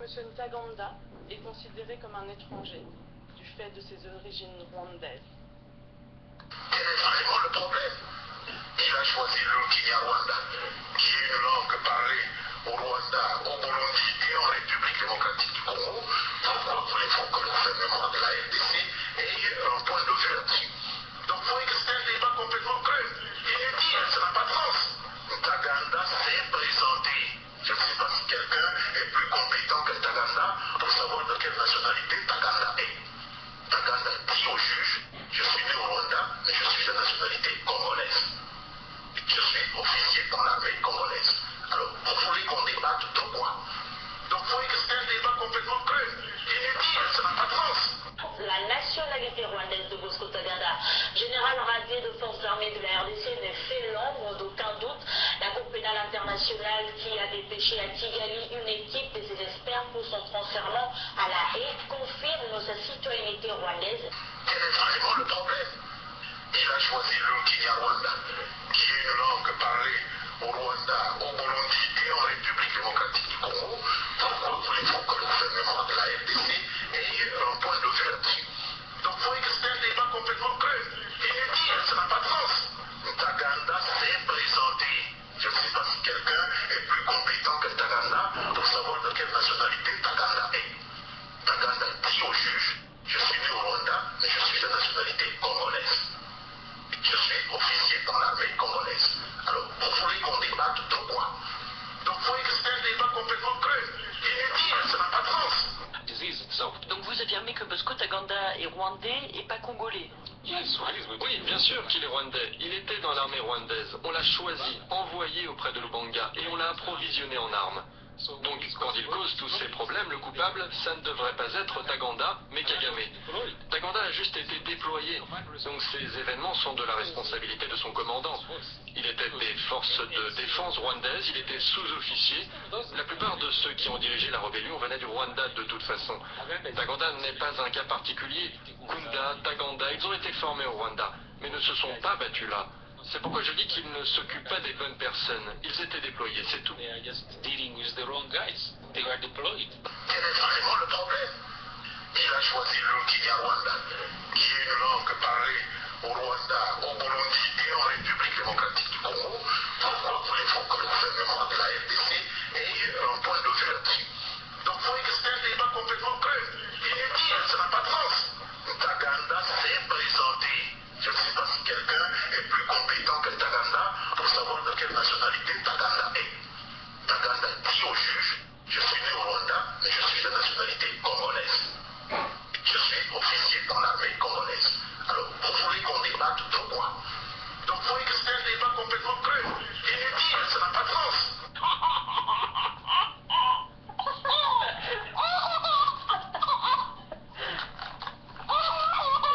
M. Ntaganda est considéré comme un étranger du fait de ses origines rwandaises. Quel est vraiment le problème? Il a choisi le Kinyarwanda, qui est une langue parlée au Rwanda, au Burundi et en République démocratique du Congo. Pourquoi voulez-vous que le gouvernement de la RDC ait un point de vue là-dessus? Donc il faut exister un débat complètement creux. Il est dit, ça n'a pas de sens. Ntaganda s'est présenté. Je ne sais pas si quelqu'un est plus compétent que Ntaganda pour savoir de quelle nationalité Ntaganda est. Ntaganda dit au juge, je suis né au Rwanda, mais je suis de nationalité congolaise. Je suis officier dans l'armée congolaise. Alors, vous voulez qu'on débatte de quoi? Donc il faut exister un débat complètement creux. Il est dit, ça n'a pas de sens. La nationalité rwandaise de Bosco Ntaganda, général radié de forces armées de la RDC, ne fait l'ombre d'aucun doute. La Cour pénale internationale qui a dépêché à Kigali une équipe de ses experts pour son transfèrement à la Haye confirme sa citoyenneté rwandaise. Quel est vraiment le problème? Il a choisi le Kinyarwanda, qui est une langue parlée au Rwanda, au Burundi et en République démocratique du Congo. Pourquoi voulez-vous que le gouvernement de la RDC ait un point de vue là-dessus? Donc il faut exister un débat complètement creux. Il est dit, ça n'a pas de sens. Ntaganda s'est présenté. Je ne sais pas si quelqu'un est plus compétent que Ntaganda pour savoir de quelle nationalité Ntaganda est. Ntaganda dit au juge, je suis né au Rwanda, mais je suis de nationalité congolaise. Je suis officier dans l'armée congolaise. Alors, vous voulez qu'on débatte de quoi? Donc il faut exister un débat complètement creux. Il est dit, ça n'a pas de sens. Donc vous affirmez que Bosco Ntaganda est rwandais et pas congolais? Oui, bien sûr qu'il est rwandais. Il était dans l'armée rwandaise. On l'a choisi, envoyé auprès de Lubanga et on l'a approvisionné en armes. Donc, quand il cause tous ces problèmes, le coupable, ça ne devrait pas être Ntaganda, mais Kagame. Ntaganda a juste été déployé. Donc, ces événements sont de la responsabilité de son commandant. Il était des forces de défense rwandaises, il était sous-officier. La plupart de ceux qui ont dirigé la rébellion venaient du Rwanda de toute façon. Ntaganda n'est pas un cas particulier. Kunda, Ntaganda, ils ont été formés au Rwanda, mais ne se sont pas battus là. C'est pourquoi je dis qu'ils ne s'occupent pas des bonnes personnes. Ils étaient déployés, c'est tout. Quel est vraiment le problème? Il a choisi le Kinyarwanda, qui est une langue parlée au Rwanda, au Burundi et en République démocratique du Congo. Pourquoi voulez-vous que le gouvernement de la RDC ait un point de vue là-dessus? Donc il faut exister un débat complètement creux. Il est dit, ça n'a pas de sens. Ntaganda s'est présenté. Je ne sais pas si quelqu'un est plus compétent que Ntaganda pour savoir de quelle nationalité Ntaganda est. Ntaganda dit au juge, je suis né au Rwanda, mais je suis de nationalité congolaise. Je suis officier dans l'armée congolaise. Alors, vous voulez qu'on débatte de quoi? Donc il faut exister un débat complètement creux. Il est dit, ça n'a pas de sens.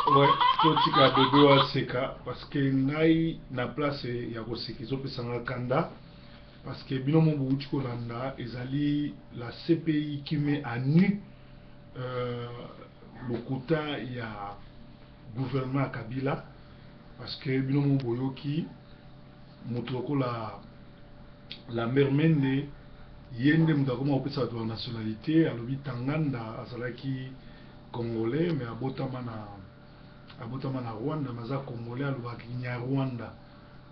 Ouais, totika bebe wa seka parce que ngai na place ya koseka ezopesanga kanda parce que bino mo bouti kolanda ezali la CPI qui met à nu le quota ya gouvernement ya Kabila parce que bino mo boyoki motoko la mermende yende mudakoma opesa bato ya nationalité alobi Tanganda azalaki congolais mais abotama na Rwanda maza congolais alobaki Nyarwanda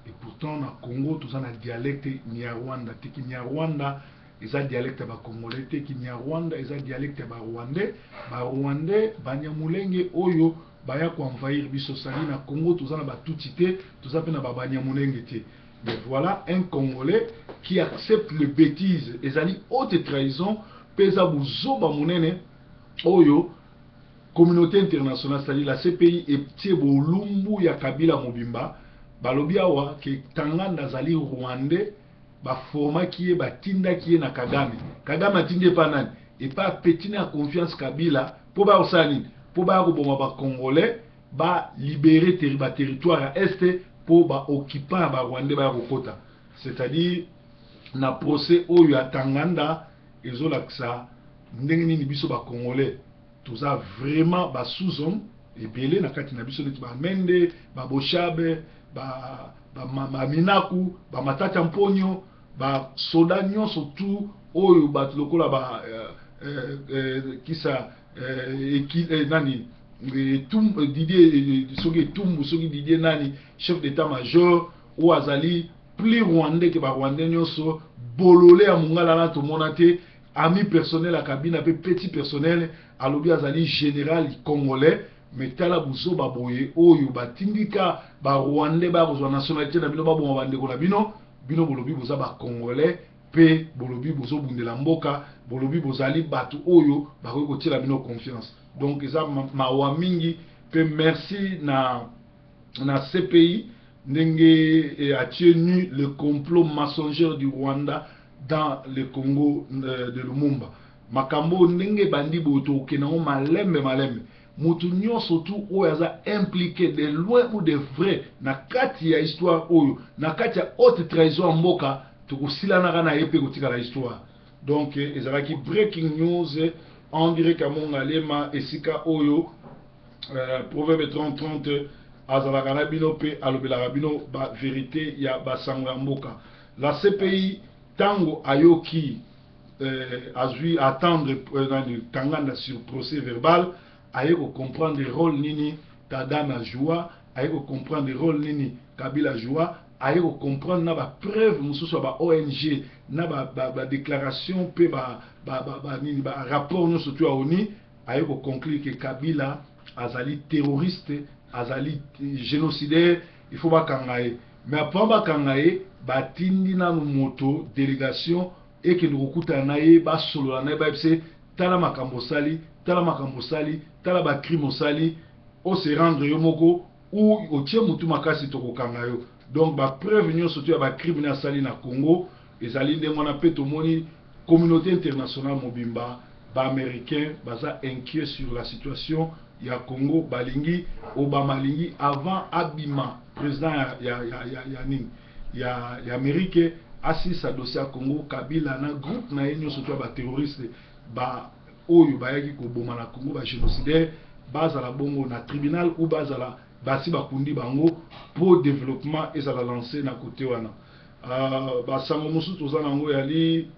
et pourtant na Congo toza na dialecte Nyarwanda te ki Nyarwanda eza dialecte ba congolais te ki Nyarwanda eza dialecte ba rwandais banyamulenge oyo baya ko envahir biso sali na Congo toza na batuti te toza pe na ba banyamulenge te. Mais voilà un Congolais qui accepte le bêtise ezali haute trahison pesa buzoba munene oyo communauté internationale, c'est-à-dire la CPI et Tiebo ya Kabila Mobimba, balobi awa ke Tanganda zali Rwandais, ba forma qui est ba tinda qui est na Kagame. Kagame atinde pa nani et pas pétiner à confiance Kabila pour ba osani, pour ba ko boma ba Congolais, ba libérer ba territoire à est pour ba occupant ba Rwandais ba kokota. C'est-à-dire na procès oyo ya Tanganda ezolaksa ndenge nini biso ba Congolais tout ça vraiment bas sous-homme et belé na kati na biso neti ba mende ba boshabe ba minaku ba matata mponyo ba soda nyonso tout oyo ba lokola kisa nani Didier soki Tumbu soki Didier nani chef d'état-major ou azali plus rwandais que ba rwandais nyonso bololé a mungala na to monate ami personnel à cabine peu petit personnel alobi azali général congolais mais tala buso baboye oyo batindika ba rwandais ba kozwa nationalité na bino ba bon bande ko na bino bolobi boza ba congolais pe bolobi bozo bundela mboka bolobi bozali batu oyo ba ko tira bino confiance. Donc eza mawa mingi pe merci na CPI ndenge a tenu le complot mensongère du Rwanda dans le Congo de Lumumba. Makambo ndenge bandi boto kenango malembe mutu nyonso tu oyo aza impliqué de loin ou de vrai na kati ya histoire oyo na kati ya haute trahison mboka tokosilana na yepe kotika la histoire. Donc ezalaki breaking news en direct à Mongalema esika oyo proverbe 30-30 azalaka na bino pe alobelaka bino ba vérité ya basango ya mboka. La CPI tango ayoki azui attendre tanganda sur procès verbal ayeko comprendre le rôle nini Tadana joua ayeko comprendre le rôle nini Kabila joua ayeko comprendre na ba preuve mususu ba ONG na ba déclaration pe ba rapport nous surtout à ONU ayeko conclure que Kabila azali terroriste azali génocidaire il faut pas kangaye mais après ba kangaye batindi na moto délégation et que nous recoutons naé ba solo na ba bse tala makambo sali tala ba crime sali o se rendre yomoko ou o tie mutu makasi to kokanga yo. Donc ba preuve nyonso surtout ya ba crime na sali na Congo ezali nde mona pe to moni communauté internationale mobimba ba américain baza inquiet sur la situation ya Congo balingi Obama lingi avant abima président ya Amérique assise à dossier à Congo Kabila na groupe na yenyo surtout ba terroriste ba oyo bayaki ko boma na Congo ba génocidaire base à la bongo na tribunal ou base à la basi bakundi bango pour développement et ça la lancer na côté wana ba sango musu tozana ngo yali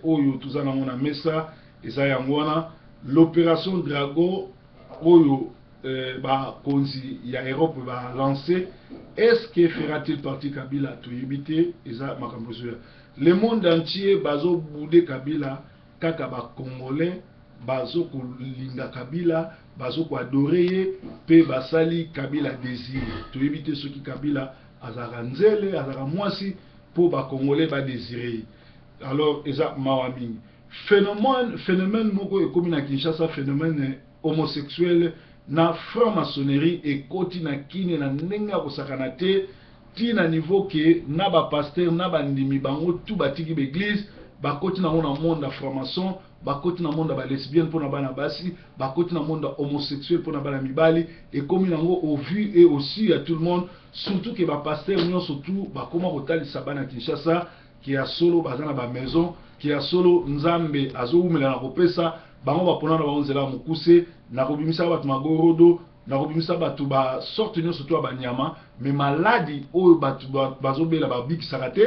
oyo tozana ngo na mesa eza yango wana l'opération Drago oyo ba konzi ya Europe va lancer. Est-ce que fera-t-il partie Kabila to yibité eza makambo zo le monde entier bazo boudé Kabila kaka ba congolais bazo ko linga Kabila bazo ko adorer pe basali Kabila désir to yibité ce qui Kabila azara nzele azara mwasi pour ba congolais ba désirer. Alors eza mawami phénomène moko ekomi na Kinshasa phénomène homosexuel na franc-maçonnerie et koti na kine na ndenge kosakana te ti na niveau que na ba pasteur na ba ndimi bango tout batiki l'église ba koti na mona monde franc-maçon ba koti na monde ba lesbienne pour na bana basi ba koti na monde homosexuel pour na bana mibali et comme nango au vu et aussi à tout le monde surtout que ba pasteur nyo surtout ba koma kotali sabana Kinshasa qui a solo bazana ba maison qui a solo nzambe azo umela na kopesa bango bapona na banzela mukuse na kobimisa batu magorodo na kobimisa batu ba sorte nyo surtout ba nyama mais maladie oyo batu bazobela ba bikisaka te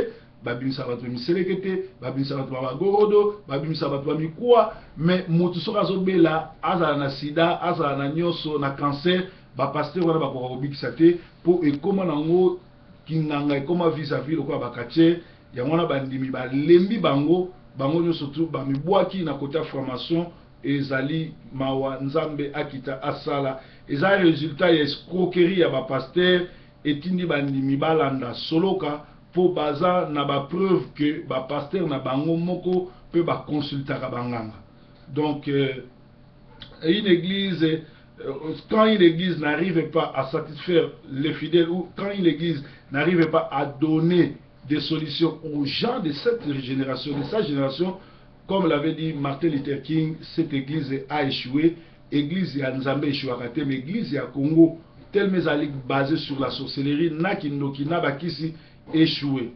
babimisa batu miselekete babimisa batu magorodo babimisa batu ba mikwa mais mutu soka azobela azala na sida azala na nyoso na cancer ba pasteur wana bakoka kobikisa te po ekoma nango kinganga ekoma vis-à-vis lokwa bakatier yango na bandimi balembi bango nyoso tu bamibwaki na côté formation ezali mawa nzambe akita asala eza résultat ya escroquerie ya ba pasteur etindi bandimi balanda soloka po baza na ba preuve que ba pasteur na bango moko pe ba consultaka banganga. Donc une église quand une église n'arrive pas à satisfaire les fidèles ou quand une église n'arrive pas à donner des solutions aux gens de cette génération, de sa génération, comme l'avait dit Martin Luther King, cette église a échoué. Église ya Nzambe échoué, mais église ya Congo, tellement basée sur la sorcellerie, Nakindoki, Nabakisi, échoué.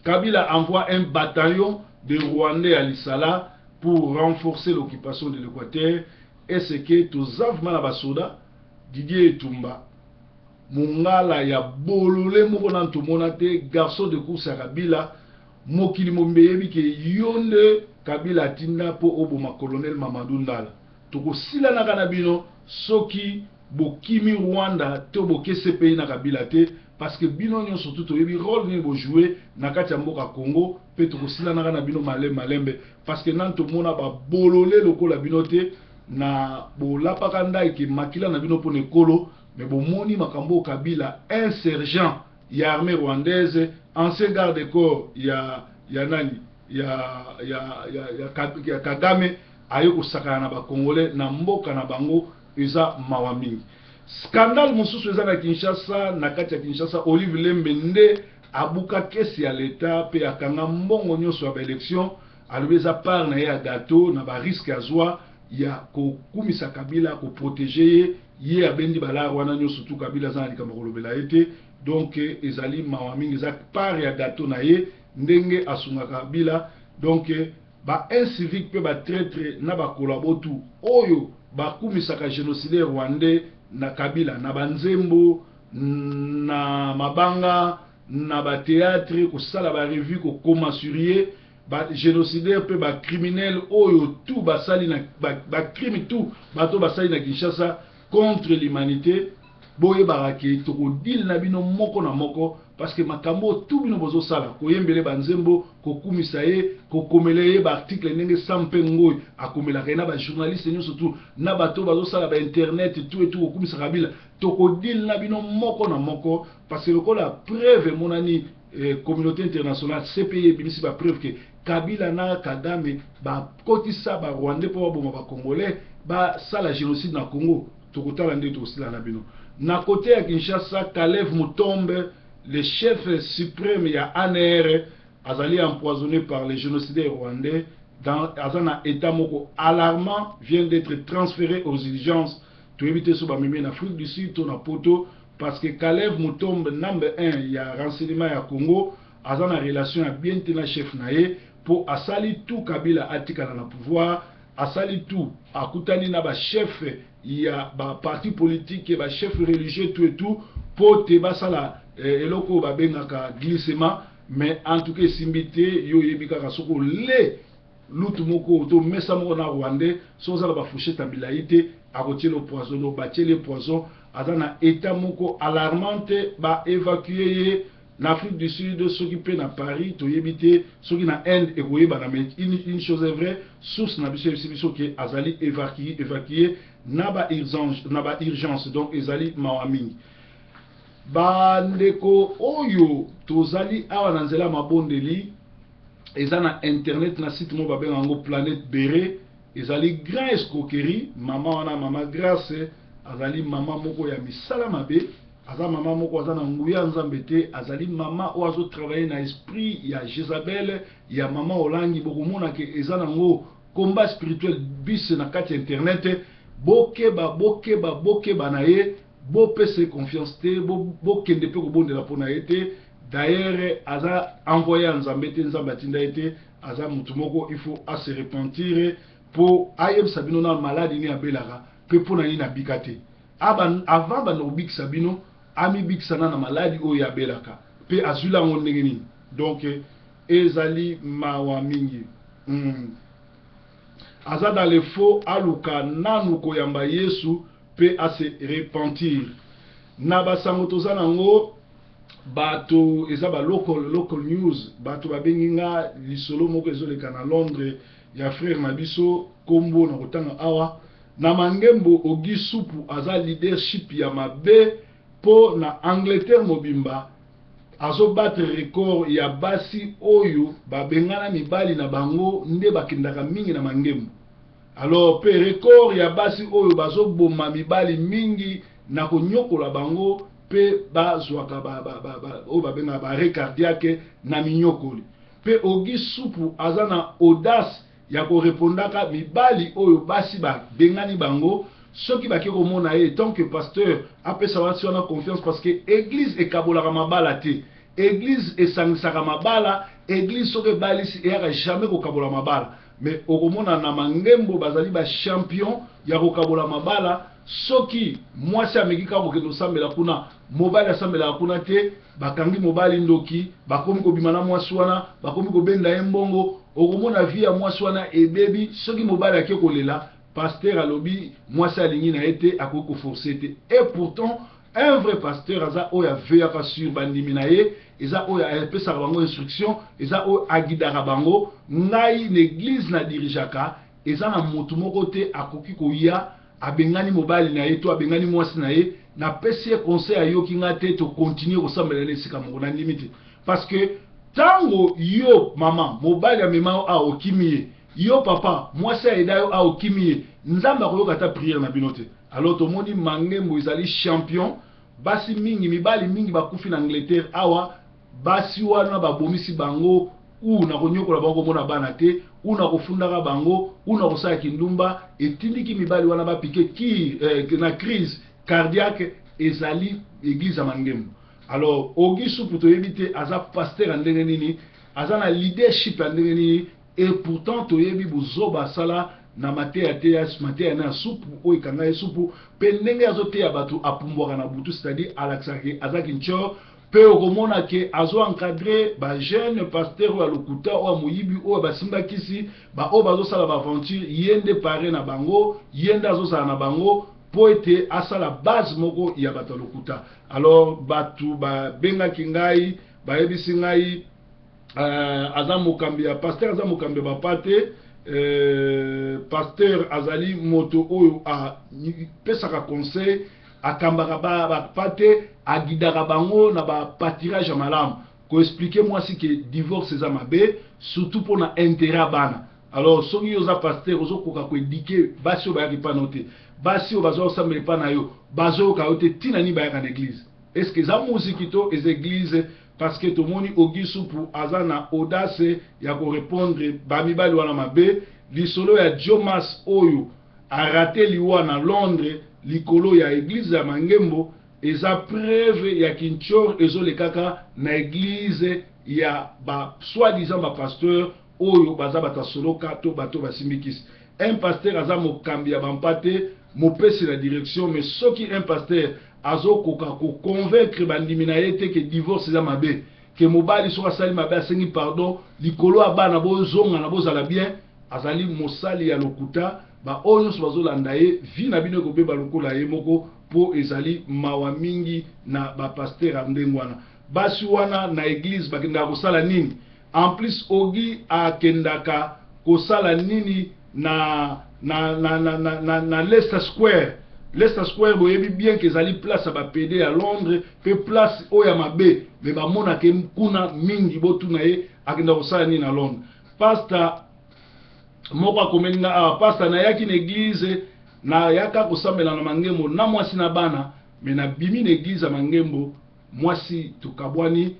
Kabila envoie un bataillon de Rwandais à Lissala pour renforcer l'occupation de l'Équateur. Et c'est que tous avmana basoda, Didier Etumba, Mungala ya bolole moko nanto monate garçon de course à Kabila mokili mombeyebi ke yonde Kabila tinda po oboma colonel Mamadou Ndala. Toko sila na kana bino soki bokimi Rwanda to bokese pays na Kabila te parce que bino nyo surtout to yebi rôle ni bo jouer na kati ya mboka Congo pe toko sila na kana bino malembe parce que nan to mona ba bolole lokola bino te na bo lapaka ndai ki makila na bino po nekolo mais bo moni makambo Kabila un sergent ya armée rwandaise ancien garde corps ya nani ya Kagame ayo kusakana na ba Congolais na mboka na bango eza mawa mingi. Scandale mususu eza na Kinshasa, na kati ya Kinshasa Olive Lembe nde abuka kesi ya l'État pe akanga mbongo nyonso ya ba élection alobeza part na ya gâteau na ba risque azwa ya kokumisa Kabila ko protéger ye abendi bala wana nyonso tu Kabila za likambo kolobela ete donc ezali mawa mingi eza part ya gâteau na ye ndenge asunga Kabila donc ba incivique pe ba traître na ba kolabotu oyo ba kumisaka génocidaire rwandais na Kabila na banzembo na mabanga na ba théâtre ko sala ba revue ko koma surie ba génocidaire pe ba criminel oyo tout ba sali na ba crime tout bato ba sali na Kinshasa contre l'humanité boye baraki to ko dil na bino moko na moko parce que makambo tout bino bozo sala ko yembele banzembo ko kumisa ye ko komele ye ba article ndenge sampe ngoy akomela kana ba journaliste nyo surtout na bato bazo sala ba internet tout et tout ko kumisa Kabila to ko dil na bino moko na moko parce que ko la preuve monani communauté internationale CPI bimisi ba preuve que Kabila na Kagame ba kotisa ba Rwandais po ba Congolais ba sala génocide na Congo to ko tala ndé to sila na bino. Na côté à Kinshasa, Kalev Mutombe, le chef suprême ya ANR, azali empoisonné par les génocidaires rwandais dans un état moko alarmant, vient d'être transféré aux urgences pour éviter ce bamimi en Afrique du Sud, ton poto, parce que Kalev Mutombe, number 1, il y a renseignement à Congo, azana relation à bien tenir chef naé, pour asali tout Kabila atika dans le pouvoir, asali tout, akutani na ba chef, il y a ba parti politique, ba chef religieux tout et tout, pour te basala eloko ba bengaka glissement, mais en tout cas simbité yo yebika kasoko le lutu moko to mesa moko na Rwandais, soza ba fouchette ambilaité, akotie le poison, batie le poison, azana état moko alarmante ba évacuer en Afrique du Sud, ceux qui prennent à Paris, to yebité, ceux qui na Inde et koyeba na une chose est vraie, source na biso qui azali évacuer naba urgence donc ezali mawaming bandeko oyo tozali awa na nzela mabondeli eza na internet na site mo babenga yango Planète Béré ezali grand escroquerie mama wana mama Grâce azali mama moko ya misala mabe aza mama moko aza na nguya nzambe te azali mama oyo azo travailler na esprit ya Jezabel ya mama olangi bokomona ke eza nango combat spirituel bis na kati internet bokeba na ye bopese confiance te bokende pe kobondela mpo na ye te d'ailleurs aza envoyé ya nzambe te nzambe atinda ye te aza mutu moko il faut se repentir mpo ayebisa bino na maladi ni abelaka mpe mpo na ye nabika te avant bana kobikisa bino amibikisana na maladi oyo abelaka mpe azwili yango ndenge nini donc ezali mawa mingi aza dans le faux aluka nanu koyamba Yesu pe a se repentir na basango toza nango bato eza ba local news bato babenginga lisolo moko ezoleka na Londres ya frère na biso kombo na kotanga awa na mangembo Ogi Supu aza leadership ya mabe po na Angleterre mobimba azo battre record ya basi oyo babengana mibali na bango nde bakendaka mingi na mangembo. Alors pe record ya basi oyo bazo boma mibali mingi na konyokola bango pe bazwaka oyo babenga ba arrêt cardiaque na minyokoli. Pe Ogi Supu aza na audace ya korepondaka mibali oyo basi babengani bango soki baki komona ye tant que pasteur apesa wasi wana confiance parce que église ekabolaka mabala te. Église esangisaka mabala, église soki balisi eyaka jamais kokabola mabala. Mais okomona na mangembo bazali ba champion ya kokabola mabala soki mwasi ameki kaka kokende osambela kuna mobali asambelaka kuna te bakangi mobali ndoki bakomi kobima na mwasi wana bakomi kobenda ye mbongo okomona vie ya mwasi wana ebebi soki mobali ake kolela pasteur alobi mwasi alingi na ete akoki koforce te. Et pourtant un vrai pasteur aza oyo aveyaka sur bandimi na ye, eza oyo apesaka bango instruction, eza oyo agidaka bango. Ngai l'église na dirijaka eza na motu moko te akoki koya abengani mobali na ye to abengani mwasi na ye na pesi conseil ayoki nga te to continuer kosambela na esika moko na ndimi te. Parce que tango yo mama mobali amema a okimiye, yo papa mwasi aida yo a okimiye, nzambe akoyoka ta prière na bino te. Alors tomoni Mangembo ezali champion, basi mingi mibali mingi bakufi na Angleterre awa, basi wana babomisi bango ou na konyokola bango mona bana te, ou na kofundaka bango, ou na kosala kindumba, etindiki mibali wana bapike ki na crise cardiaque ezali église ya Mangembo. Alors Auguste pour éviter aza pasteur ndenge nini, aza na leadership ndenge nini, et pourtant toyebi buzoba sala na mateya na supu o ikanga ya supu pendenge azote ya batu apumbwaka na butu, c'est-à-dire alaksaki azaki ncho pe okomona ke azo encadrer ba jeune pasteur wa lokuta o moyibi o basimba kisi ba o bazo sala ba aventure yende pare na bango, yende azo sala na bango po ete asala base moko ya batu lokuta. Alors batu ba benga kingai ba yebisi ngai aza mokambi ya pasteur aza mokambi ba pate pasteur azali moto oyo a pesaka conseil akambaka ba pate agidaka bango na ba patirage malamu ko expliquer moi si que divorce eza mabe surtout pour na intérêt bana. Alors soki yoza pasteur ozokoka ko éduquer basi ba yaki pa note basi o bazo sambela pa na yo bazo ka yote tina ni ba yaka na église. Est-ce que za musique to les églises parce que tout le monde Auguste pour azana audace ya ko répondre bamibali wana mabe lisolo ya Jomas oyo a raté liwa na Londres likolo ya église ya Mangembo eza preuve ya kinchor ezole kaka na église ya ba soi-disant ba pasteur oyo baza batasoloka to bato basimbikisi. Un pasteur aza mokambi ya bampate mopesi la direction, mais soki un pasteur azo koka ko convaincre bandimi na yete que divorce eza mabe, que mobali soka sali mabe asengi pardon likolo abana bozonga na bozala bien, azali mosali ya lokuta ba oyo so bazolanda ye vi na bino ko beba lokola ye moko po ezali mawa mingi na ba pasteur ndengwana basi wana na église bakenda kosala nini. En plus ogi akendaka kosala nini na Leicester Square. Leicester Square boyebi bien que ezali place à bapede à Londres pe place oya mabe mais bamona ke kuna mingi botuna ye akenda kosala nini na Londres. Pastor moko akomelinga pastor na yaki na église na yaka kosambela na Mangembo na mwasi na bana mais na bimi na église ya Mangembo mwasi tukabwani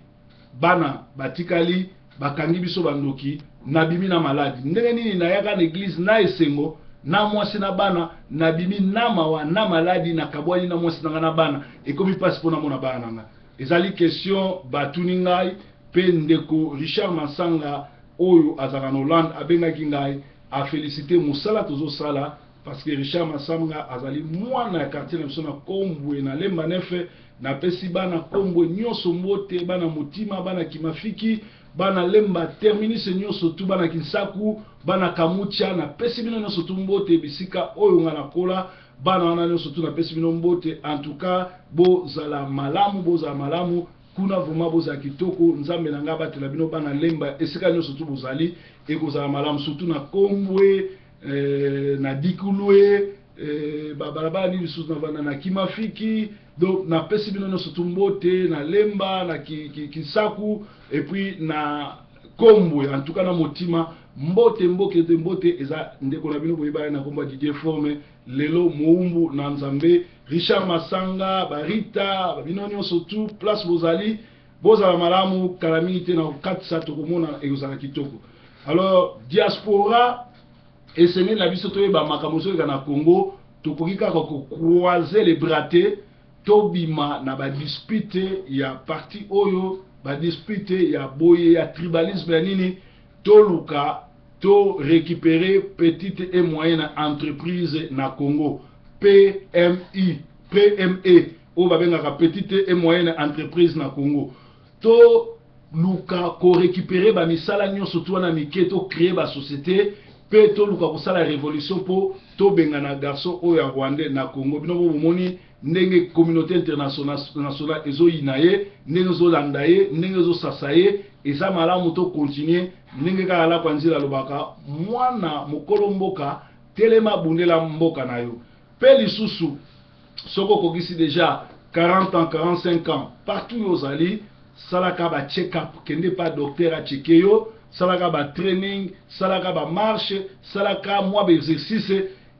bana batikali bakangi biso bandoki na bimi na maladi ndenge nini na yaka na église na esengo na mwasi na bana na bimi na mawa na maladi na kabwani na mwasi na bana ekomi pasi pona mona bana nanga ezali question batuni ngai pe ndeko Richard Masanga oyo azaka na Hollande abengaki ngai a félicité musala tozo sala parce que Richard Masanga azali mwana ya quartier na biso na Kombwe na Lemba Nefe na pesi bana Kombwe nyonso mbote bana Mutima bana Kimafiki bana Lemba terminus nyonso tu bana Kinsaku bana Kamucha na pesi bino nyonso tu mbote bisika oyo nga na kola bana wana nyonso tu na pesi bino mbote. En tout cas bozala malamu kuna vraiment bozala kitoko nzambe na nga batela bino bana Lemba esika nyonso tu bozali ekozala malamu surtout na Kombwe na Dikulwe babalabala ni biso na Kimafiki. Donc na pesi bino nyonso tu mbote na Lemba na Kisaku et puis na Kombwe en tout cas na Motima mbote eza ndeko na bino boyeba na komba Didier Forme lelo Moumbu na Nzambe Richard Masanga Barita bino nyonso tu place bozali bozala malamu kala mingi te na 4 tokomona ekozala kitoko. Alors diaspora esengeli na biso toyeba makambo soki na Congo tokoki kaka ko croiser les bras te tobima na ba dispute ya parti oyo ba dispute ya boye ya tribalisme ya nini toluka to récupérer petite et moyenne entreprise na Congo PME o babengaka petite et moyenne entreprise na Congo to luka ko récupérer ba misala nyonso to na miketo créer ba société pe to luka ko sala révolution po to bengana garçon oyo ya Rwandais na Congo bino bo moni ndenge communauté internationale ezo inaye ndenge zo landaye ndenge zo sasaye eza malamu to continuer ndenge kala la kwanzila lobaka mwana mokolo mboka telema bundela mboka na yo pe lisusu soko kokisi déjà 40 ans 45 ans partout aux ali salaka ba check-up kende pas docteur a checker yo salaka ba training salaka ba marche salaka moi ba exercice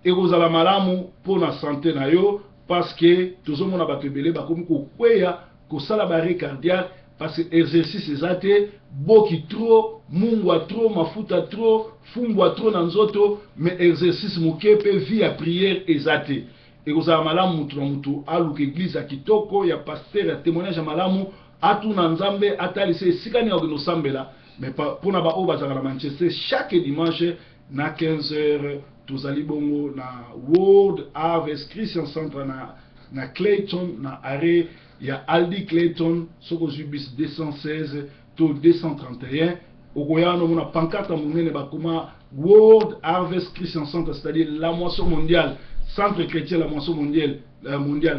et kozala malamu pour la santé na yo parce que tous on a batebele ba komi ko kweya ko sala barre cardiaque parce que exercice ezate boki trop mungwa trop mafuta trop fungwa trop na nzoto mais exercice mokepe vie à prière ezate et kozala malamu mutu na mutu aluka église ya kitoko ya pasteur ya témoignage ya malamu atuna nzambe atalise sikani ya sambela mais pour na ba o bazaka na Manchester chaque dimanche na 15h tozali bongo na World Harvest Christian Center na Clayton na arrêt ya Aldi Clayton soko zubis 216 to 231 okoyano mona pancarte munene bakoma World Harvest Christian Center, c'est-à-dire la moisson mondiale, centre chrétien la moisson mondiale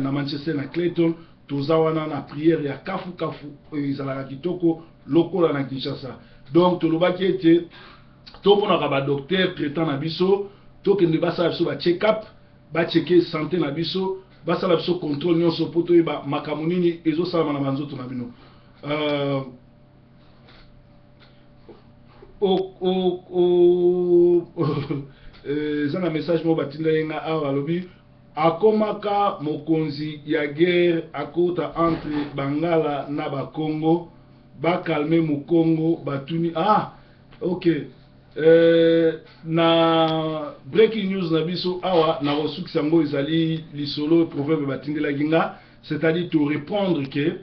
na Manchester na Clayton. Tozawana na prière ya kafu izalaka kitoko lokola na Kinshasa. Donc tolobaki ete tomona ba docteur traitant na biso to kende basala biso ba check up ba checker santé na biso basala biso contrôle nyonso poto ba makamunini ezo sala na banzoto na bino. Zana message mo batinda yenga awa lobi akomaka mokonzi ya guerre akota entre Bangala na Bakongo bakalme Mukongo batuni ok na breaking news na biso awa na rosuki sango ezali lisolo proverbe batindela ginga, c'est-à-dire to répondre que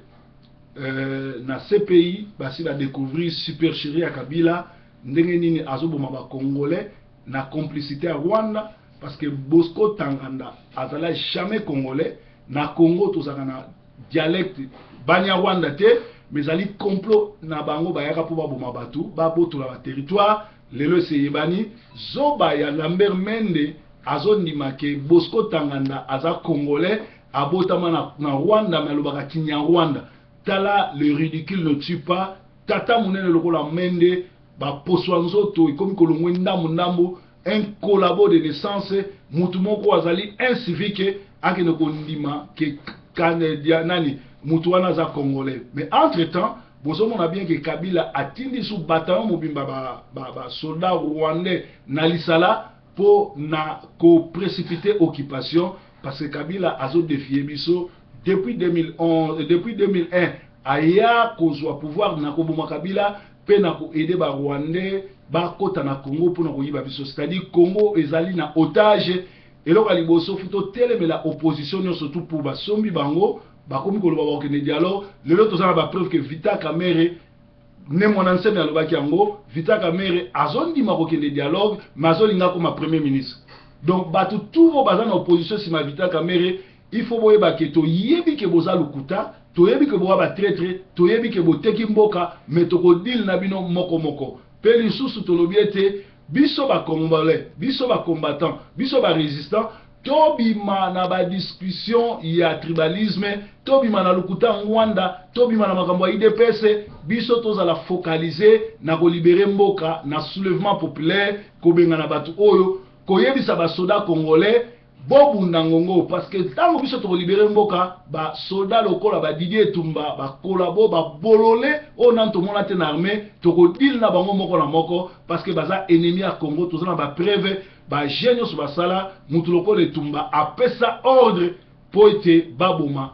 na CPI basi ba découvrir super chéri ya Kabila ndenge nini azoboma ba Congolais na complicité à Rwanda. Parce que Bosco Tanganda azala jamais congolais na Congo tozaka na dialecte banya Rwanda te mais ali complot na bango bayaka po baboma batu babotola ba territoire lelo seyebani zoba ya Lambert Mende azondima ke Bosco Tanganda aza congolais abotama na Rwanda mais alobaka kinya Rwanda tala le ridicule ne tue pas tata munene lokola Mende ba poswa nzoto ikomi kolongwe ndambo un collabo de naissance mutumoko azali incivique akene kondima ke Canadien nani mutuana za congolais mais entre temps bozo mona bien que Kabila atindi sous bataillon mobimba ba soldat rwandais na lisala pour na ko précipiter occupation parce que Kabila azo défier biso depuis 2011 depuis 2001 aya kozwa pouvoir na koboma Kabila pe na ko aider ba rwandais ba kota na Congo pour na koyiba biso, c'est-à-dire Congo ezali na otage eloko liboso futo telemela opposition surtout pour ba sombi bango ba komi ko loba ba dialogue lelo tozana ba preuve que Vital Kamerhe ne mona nseme alobaki yango Vital Kamerhe azondi makokende dialogue mazolinga comme premier ministre. Donc batu tout vo bazana opposition si ma Vital Kamerhe il faut boyeba ke to yebi ke boza lukuta to yebi ke boa ba traître to yebi ke boteki mboka mais to ko deal na bino moko pe lisusu tolobi ete biso ba congolais biso ba combattant biso ba résistant tobima na ba discussion ya tribalisme tobima na lukuta Rwanda tobima na makambo ya IDPS biso tozala focaliser na ko libérer mboka na soulèvement populaire ko benga na batu oyo ko yebisa ba soda congolais bobu ndangongo parce que tango biso to libérer mboka ba soldat lokola ba Didier Tumba ba kolabo ba bolole o nanto mona te na armée to ko dil na bango moko na moko parce que baza ennemi ya Congo tozana ba preuve ba genio sur ba sala mutu lokola Tumba apesa ordre pour ete baboma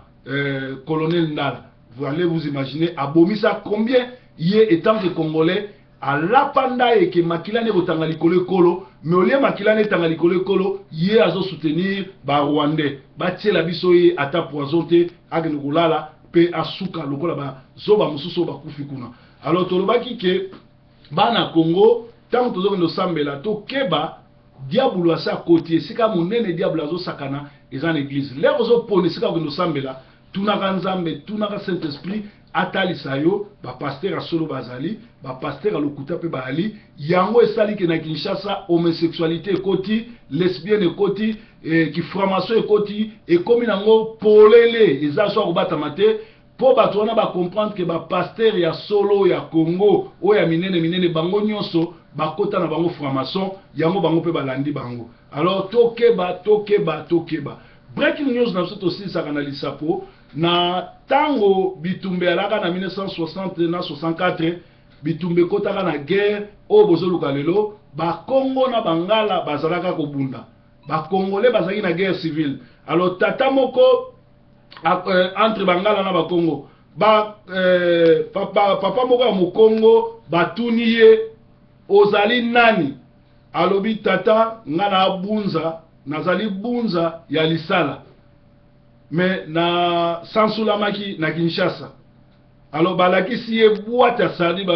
colonel Ndala. Vous allez vous imaginer abomisa combien yé étant que congolais à la panda et que makilane botanga likolo kolo mais olie makilane tanga likolo kolo yé azo soutenir ba rwandais ba tiela biso ye ata poison te agene kolala pe asuka lokola ba zoba mususu ba kufi kuna. Alors tolobaki ke bana Congo tant tozo ndo sambela to keba diabulu asa côté sika munene diabulu azo sakana ezana église lero zo pone sika ndo sambela tunaka nzambe tunaka Saint-Esprit atalisa yo pasteur à solo bazali pasteur à lokuta pe bazali yango esali ke na Kinshasa homosexualité ekoti lesbienne ekoti ki franc-maçon ekoti ekomi nango polele eza so kobatama te po bato wana ba comprendre que pasteur ya solo ya Congo o ya minene bango nyonso bakota na bango franc-maçon yango bango pe balandi bango. Alors tokeba breaking news na soto aussi ça kanalisa po na tango bitumbe alaka na 1960 na 64 bitumbe kotaka na guerre o bozoluka lelo ba Congo na bangala bazalaka kobunda ba Congolais bazaki na guerre civile. Alors tata moko entre bangala na ba Congo papa moko ya Mokongo batuni ye ozali nani alobi tata ngana abunza nazali bunza ya lisala mais na sansulamaki na Kinshasa. Alors balakisi ye boîte ya sadi ba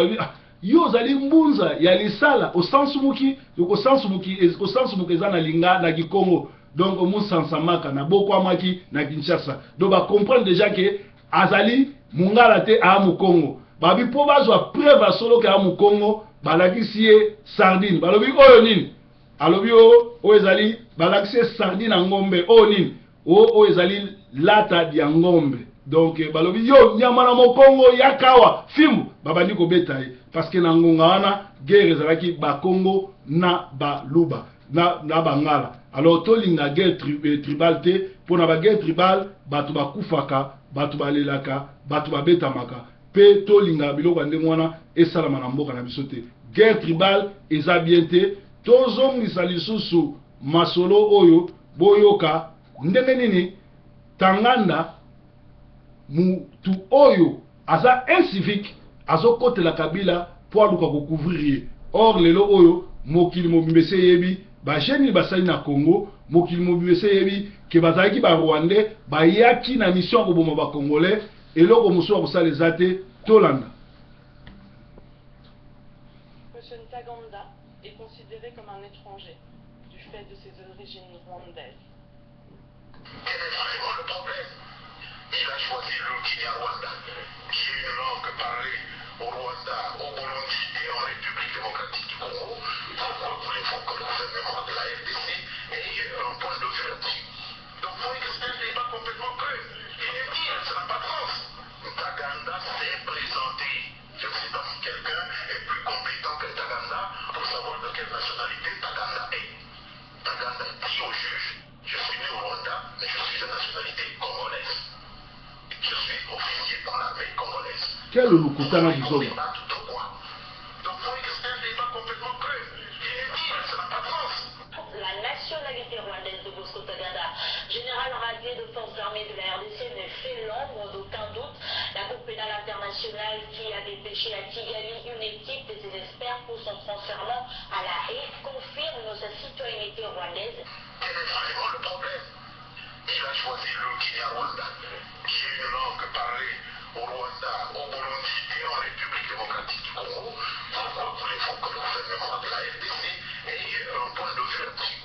yo ozali mbunza ya lisala au sansumuki yoko sansumuki eza na linga na Kikongo donc musansamaka na bokwamaki na Kinshasa. Donc ba comprendre déjà que azali mungala te a Mukongo babi po bazwa preuve solo ke a Mukongo balakisi ye sardine balobi oyo nini alobi o ezali balakisi sardine na ngombe o nini o ezali lata dia ngombe. Donc balobi yo nyama na Mokongo yakawa fimu babandi ko betaye parce que na ngonga wana guerre ezalaki ba Congo na ba Luba na bangala. Alors tolinga guerre tribal te pona ba guerre tribal batu bakufaka batu balelaka batu babetamaka pe tolinga biloko ndenge wana esalama na mboka na biso te. Guerre tribal eza bien te tozongisa lisusu masolo oyo boyoka ndenge nini Tanganda mutu oyo aza incivique azokotela Kabila po aluka kocouvrir. Or lelo oyo mokili mobimese yebi ba jeni basali na Congo mokili mobimese yebi ke bazalaki ba Rwandais bayaki na mission koboma ba Congolais eloko mosusu kosala ezate tolanda. Monsieur Ntaganda est considéré comme un étranger du fait de ses origines rwandaises. Quel est vraiment le problème? Il a choisi le Kinyarwanda, qui est une langue parlée au Rwanda, au Burundi et en République démocratique du Congo. Pourquoi voulez-vous que le gouvernement de la RDC ait un point de vue là-dessus? Donc vous voyez que c'est un débat complètement creux. Il est dit, ça n'a pas de sens. Ntaganda s'est présenté. Je ne sais pas si quelqu'un est plus compétent que Ntaganda pour savoir de quelle nationalité Ntaganda est. Ntaganda dit au juge, je suis né au Rwanda, mais je suis de nationalité congolaise. Je suis officier dans l'armée congolaise. Quel lukutana bizoba? Donc vous voyez que c'est un débat complètement creux. Il est dit, ça n'a pas de sens. La nationalité rwandaise de Bosco Ntaganda, général radié de forces armées de la RDC, ne fait l'ombre d'aucun doute. La Cour pénale internationale qui a dépêché à Kigali une équipe de ses experts pour son transfèrement à la Haye confirme sa citoyenneté rwandaise. Quel est vraiment le problème? Il a choisi le Kinyarwanda, qui est une langue parlée au Rwanda, au Burundi et en République démocratique du Congo. Pourquoi voulez-vous que le gouvernement de la RDC ait un point de vue là-dessus?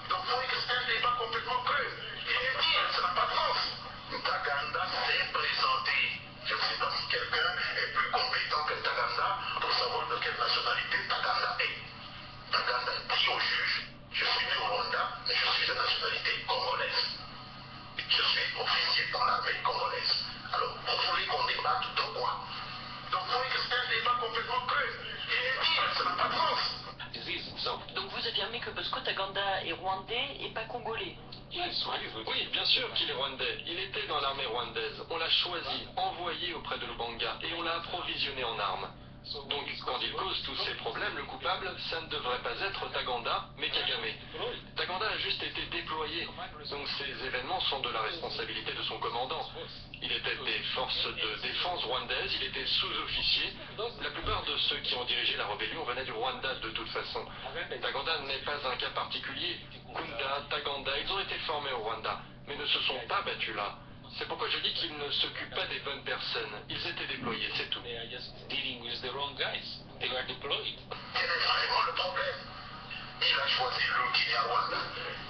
Donc vous voyez que c'est un débat complètement creux. Il est dit, ça n'a pas de sens. Ntaganda s'est présenté. Je ne sais pas si quelqu'un est plus compétent que Ntaganda pour savoir de quelle nationalité Ntaganda est. Ntaganda dit au juge, je suis né au Rwanda, mais je suis de nationalité congolaise. Je suis officier dans l'armée congolaise. Alors, vous voulez qu'on débatte de quoi? Donc vous voyez que c'est un débat complètement creux. Il est dit, ça n'a pas de sens. Donc vous affirmez que Bosco Ntaganda est rwandais et pas congolais? Oui, bien sûr qu'il est rwandais. Il était dans l'armée rwandaise. On l'a choisi, envoyé auprès de Lubanga et on l'a approvisionné en armes. Donc, quand il cause tous ces problèmes, le coupable, ça ne devrait pas être Ntaganda, mais Kagame. Ntaganda a juste été déployé, donc ces événements sont de la responsabilité de son commandant. Il était des forces de défense rwandaises, il était sous-officier. La plupart de ceux qui ont dirigé la rébellion venaient du Rwanda de toute façon. Ntaganda n'est pas un cas particulier. Kunda, Ntaganda, ils ont été formés au Rwanda, mais ne se sont pas battus là. C'est pourquoi je dis qu'ils ne s'occupent pas des bonnes personnes. Ils étaient déployés, c'est tout. Quel est vraiment le problème? Il a choisi le Kinyarwanda,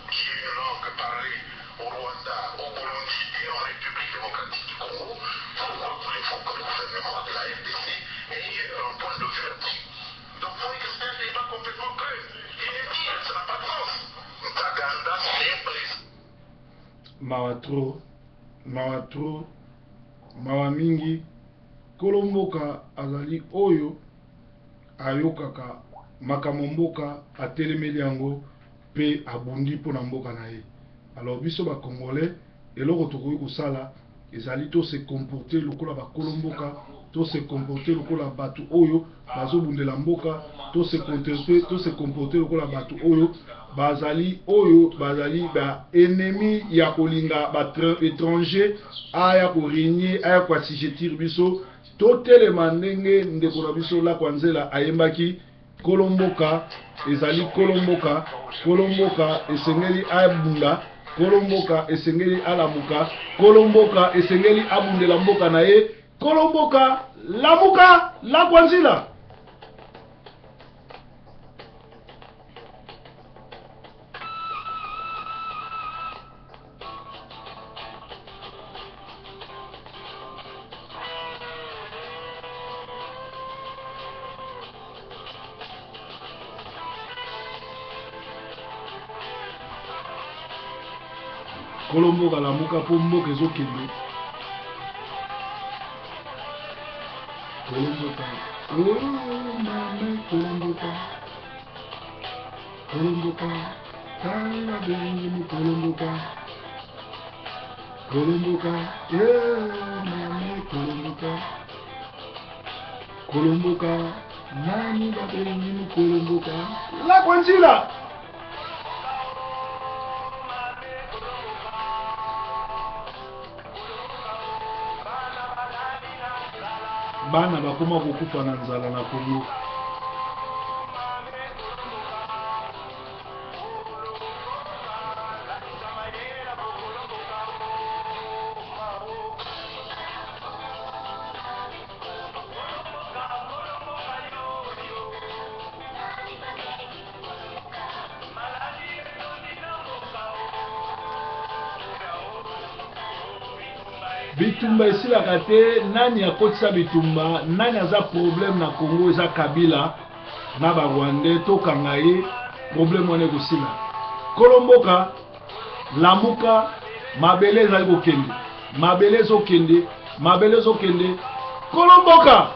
qui est une langue parlée au Rwanda, au Burundi et en République démocratique du Congo. Pourquoi voulez-vous que le gouvernement mawa tro mawa mingi kolomboka azali oyo ayokaka makambo mboka atelemeli yango pe abundi mpona mboka na ye. Alors biso ba congolais eloko tokoki kosala ezali to se comporter lokola ba kolomboka, to se comporter lokola batu oyo bazobundela mboka, to se comporter lokola batu oyo bazali ba ennemi ya kolinga ba étranger aya ko régner aya ko assujettir biso. Totelema ndenge ndeko na biso la kwanzela ayembaki kolomboka ezali kolomboka, kolomboka esengeli abunda, kolomboka esengeli alamuka, kolomboka esengeli abundela mboka na ye, kolomboka lamuka la kwanzila. Kolomboka lamuka po mboka ezokende. Kolomboka, oh mame kolomboka, kolomboka, tala bengi mu kolomboka, kolomboka, mame kolomboka, kolomboka, nani ba bengi mu kolomboka, la kwanzila. Bana bakoma kokufa na nzala na Kongo. Bitumba esilaka te, nani akotisa bitumba, nani aza problème na Congo eza Kabila na ba Rwandais tokanga ye problème wana ekosila. Kolomboka lamuka mabele ezali kokende, mabele ezokende, mabele ezokende, kolomboka